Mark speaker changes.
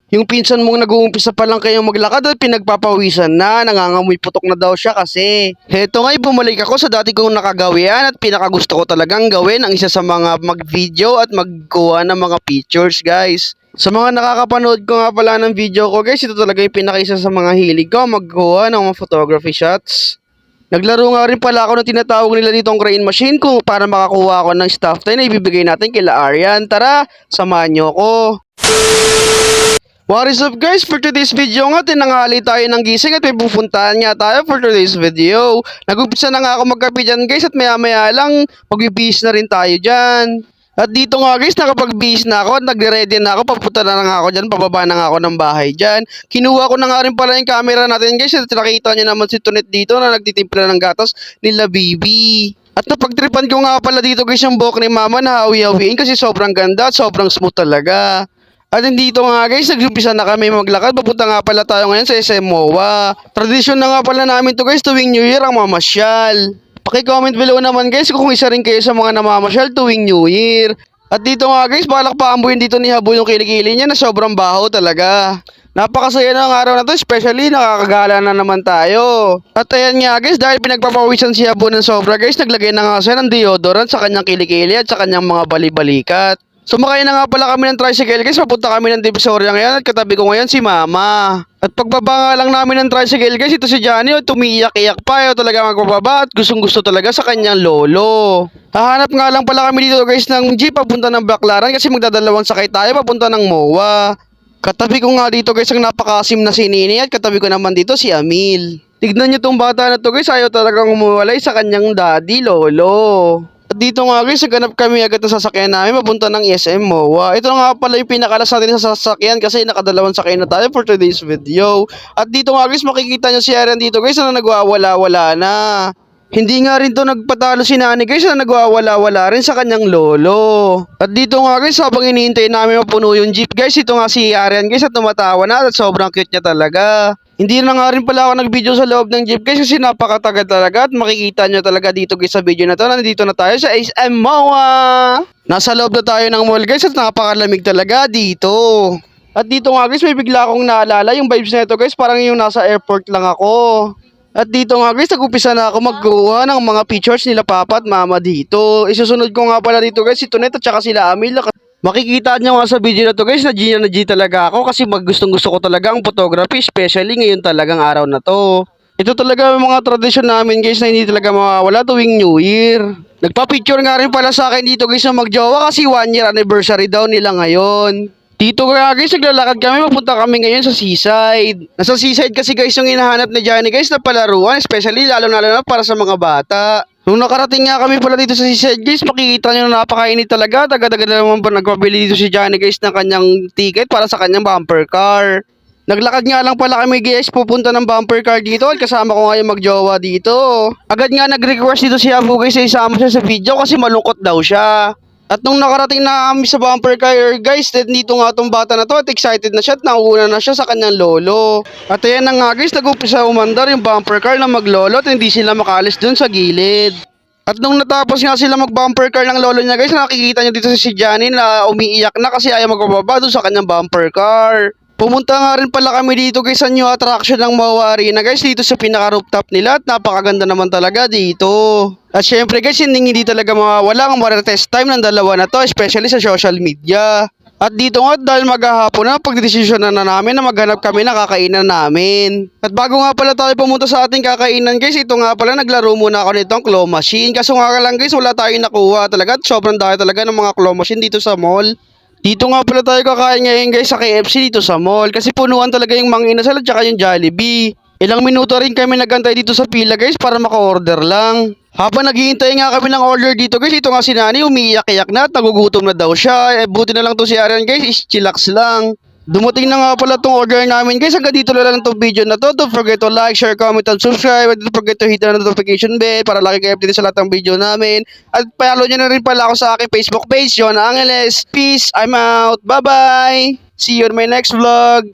Speaker 1: Yung pinsan mong nag-uumpisa pa lang kayong maglakad at pinagpapawisan na, nangangamoy putok na daw siya kasi. Heto nga'y bumalik ako sa dati kong nakagawian at pinakagusto ko talagang gawin ang isa sa mga mag-video at magkuha ng mga pictures guys. Sa mga nakakapanood ko nga pala ng video ko guys, ito talaga yung pinakaisa sa mga hilig ko, magkuha ng mga photography shots. Naglaro nga rin pala ako ng tinatawag nila ditong crane machine kung para makakuha ako ng stuff tayo na ibibigay natin kila Aryan. Tara, samahan nyo ko. What is up guys? For today's video nga, tinanghali tayo ng gising at may pupuntahan nga tayo for today's video. Nag-umpisa na nga ako magkape dyan guys at maya maya lang magbibihis na rin tayo dyan. At dito nga guys, nakapag-bihis na ako at nagre-ready na ako, papunta na nga ako dyan, pababa na nga ako ng bahay dyan. Kinuha ko na nga rin pala yung camera natin guys at nakita nyo naman si Tonet dito na nagtitimpla ng gatas nila Bibi. At napagtripan ko nga pala dito guys yung buhok ni mama na hawi-hawiin kasi sobrang ganda at sobrang smooth talaga. At dito nga guys, nag-umpisa na kami maglakad. Papunta nga pala tayo ngayon sa SM MOA. Tradisyon na nga pala namin to guys tuwing New Year ang mamasyal. Paki-comment below naman guys kung isa rin kayo sa mga namamasyal tuwing New Year. At dito nga guys, balak pa ambuin dito ni Habo yung kilikili niya na sobrang baho talaga. Napakasaya na ang araw na to, especially nakakagala na naman tayo. At ayan nga guys, dahil pinagpapawisan si Habo ng sobra guys, naglagay na nga siya ng deodorant sa kanyang kilikili at sa kanyang mga balibalikat. Sumakay na nga pala kami ng tricycle guys, papunta kami ng Divisoria ngayon at katabi ko ngayon si Mama. At pagbaba nga lang namin ng tricycle guys, ito si Johnny tumiiyak-iyak pa, ayaw talaga magbababa at gustong-gusto talaga sa kanyang lolo. Hahanap nga lang pala kami dito guys ng jeep papunta ng Baclaran kasi magdadalawang sakay tayo papunta ng MOA. Katabi ko nga dito guys ang napakasim na si Nini at katabi ko naman dito si Amil. Tignan nyo tong bata na to guys, ayaw talagang umuwalay sa kanyang daddy, lolo. At dito nga guys, naganap kami agad ng sasakyan namin mapunta ng SM MOA. Ito nga pala yung pinakalas natin sa sasakyan kasi nakadalawang sakyan na tayo for today's video. At dito nga guys, makikita nyo si Aaron dito guys na nagwawala-wala na. Hindi nga rin to nagpatalo si Nani guys na nagwawala-wala rin sa kanyang lolo. At dito nga guys, habang hinihintay namin mapuno yung jeep guys, ito nga si Aaron guys at tumatawa na at sobrang cute niya talaga. Hindi na nga rin pala ako nag-video sa loob ng jeep guys kasi napakatagal talaga at makikita nyo talaga dito guys sa video na to. Nandito na tayo sa SM MOA. Nasa loob na tayo ng mall guys at napakalamig talaga dito. At dito nga guys, may bigla akong naalala yung vibes na ito guys, parang yung nasa airport lang ako. At dito nga guys, nag-upisa na ako magkuha ng mga pictures nila Papa at Mama dito. Isusunod ko nga pala dito guys si Tonet at saka sila Amil. Makikita nyo nga sa video na to guys na G na G talaga ako kasi gustong gusto ko talaga ang photography, especially ngayon talagang araw na to. Ito talaga yung mga tradisyon namin guys na hindi talaga mawawala tuwing New Year. Nagpa-picture nga rin pala sa akin dito guys na magjowa kasi 1 year anniversary daw nila ngayon. Dito nga guys, naglalakad kami, mapunta kami ngayon sa seaside. Nasa seaside kasi guys yung hinahanap ni Johnny guys na palaruan, especially lalo na para sa mga bata. Nung nakarating nga kami pala dito sa seaside guys, makikita nyo na napakainit talaga. Tagad-agad na naman pa nagpabili dito si Johnny guys ng kanyang ticket para sa kanyang bumper car. Naglakad nga lang pala kami guys, pupunta ng bumper car dito at kasama ko nga yung magjowa dito. Agad nga nag-request dito si Abu guys na isama siya sa video kasi malungkot daw siya. At nung nakarating na kami sa bumper car guys, dito nga tong bata na to at excited na siya at nauuna na siya sa kanyang lolo. At ayan na nga guys, nag-umpisa umandar yung bumper car na maglolo at hindi sila makaalis dun sa gilid. At nung natapos nga sila mag-bumper car ng lolo niya guys, nakikita niyo dito si Johnny na umiiyak na kasi ayaw magbababa dun sa kanyang bumper car. Pumunta nga rin pala kami dito guys sa new attraction ng MOA Arena guys, dito sa pinaka-rooftop nila at napakaganda naman talaga dito. At syempre guys, hindi talaga mawawala ang maretest time ng dalawa na to, especially sa social media. At dito nga dahil maghahapon na, pagdesisyon na namin na maghanap kami ng kakainan namin. At bago nga pala tayo pumunta sa ating kakainan guys, ito nga pala naglaro muna ako nitong claw machine. Kaso nga lang guys, wala tayong nakuha talaga at sobrang dahil talaga ng mga claw machine dito sa mall. Dito nga pala tayo kakain ngayon guys sa KFC dito sa mall kasi punuan talaga yung Mang Inasal at saka yung Jollibee. Ilang minuto rin kami nagantay dito sa pila guys para maka-order lang. Habang naghihintay nga kami ng order dito guys, ito nga si Nani umiiyak-iyak na at nagugutom na daw siya. Buti na lang to si Aaron guys, is chillax lang. Dumating na nga pala tong order namin guys. Hanggang dito na lang tong video na to. Don't forget to like, share, comment, and subscribe. And don't forget to hit the notification bell para lagi kayo update sa lahat ng video namin. At follow nyo na rin pala ako sa aking Facebook page, Jonah Angeles. Peace, I'm out. Bye-bye. See you on my next vlog.